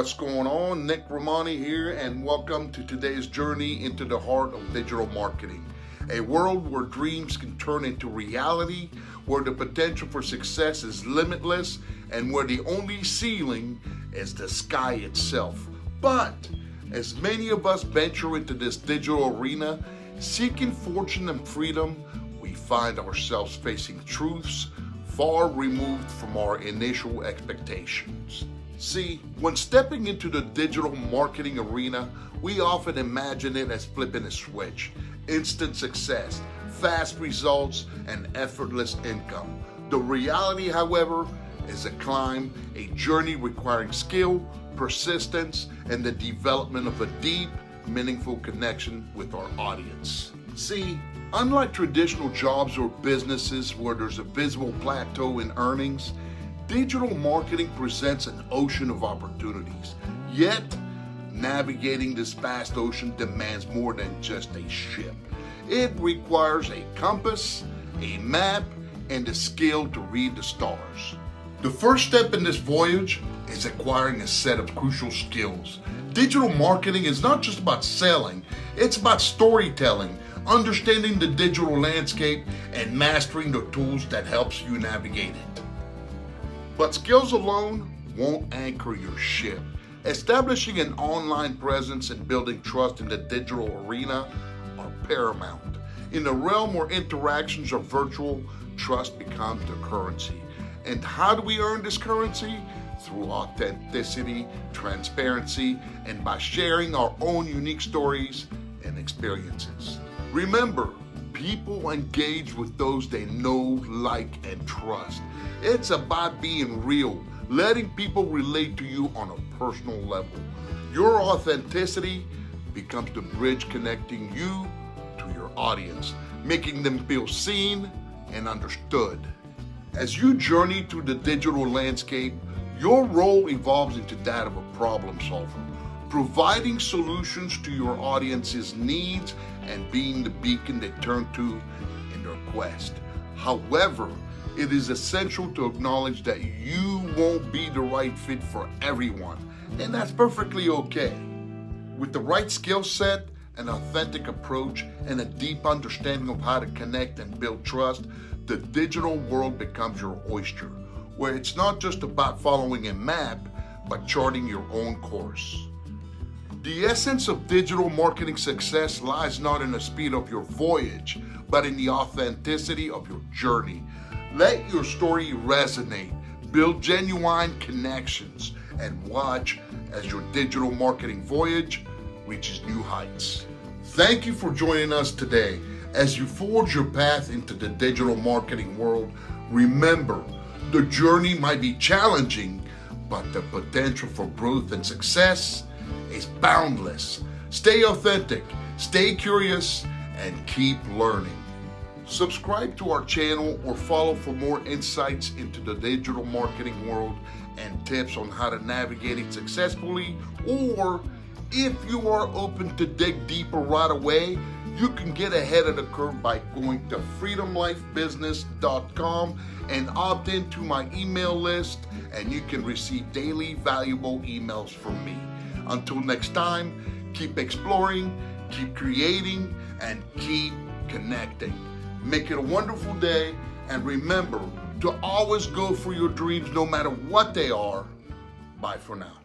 What's going on? Nick Rehmani here, and welcome to today's journey into the heart of digital marketing. A world where dreams can turn into reality, where the potential for success is limitless, and where the only ceiling is the sky itself. But as many of us venture into this digital arena, seeking fortune and freedom, we find ourselves facing truths far removed from our initial expectations. See, when stepping into the digital marketing arena, we often imagine it as flipping a switch, instant success, fast results, and effortless income. The reality, however, is a climb, a journey requiring skill, persistence, and the development of a deep, meaningful connection with our audience. See, unlike traditional jobs or businesses where there's a visible plateau in earnings, digital marketing presents an ocean of opportunities. Yet, navigating this vast ocean demands more than just a ship. It requires a compass, a map, and the skill to read the stars. The first step in this voyage is acquiring a set of crucial skills. Digital marketing is not just about selling, it's about storytelling, understanding the digital landscape, and mastering the tools that helps you navigate it. But skills alone won't anchor your ship. Establishing an online presence and building trust in the digital arena are paramount. In a realm where interactions are virtual, trust becomes the currency. And how do we earn this currency? Through authenticity, transparency, and by sharing our own unique stories and experiences. Remember, people engage with those they know, like, and trust. It's about being real, letting people relate to you on a personal level. Your authenticity becomes the bridge connecting you to your audience, making them feel seen and understood. As you journey through the digital landscape, your role evolves into that of a problem solver, providing solutions to your audience's needs and being the beacon they turn to in their quest. However, it is essential to acknowledge that you won't be the right fit for everyone, and that's perfectly okay. With the right skill set, an authentic approach, and a deep understanding of how to connect and build trust, the digital world becomes your oyster, where it's not just about following a map, but charting your own course. The essence of digital marketing success lies not in the speed of your voyage, but in the authenticity of your journey. Let your story resonate, build genuine connections, and watch as your digital marketing voyage reaches new heights. Thank you for joining us today. As you forge your path into the digital marketing world, remember, the journey might be challenging, but the potential for growth and success is boundless. Stay authentic, stay curious, and keep learning. Subscribe to our channel or follow for more insights into the digital marketing world and tips on how to navigate it successfully. Or if you are open to dig deeper right away, you can get ahead of the curve by going to freedomlifebusiness.com and opt into my email list, and you can receive daily valuable emails from me. Until next time, keep exploring, keep creating, and keep connecting. Make it a wonderful day, and remember to always go for your dreams no matter what they are. Bye for now.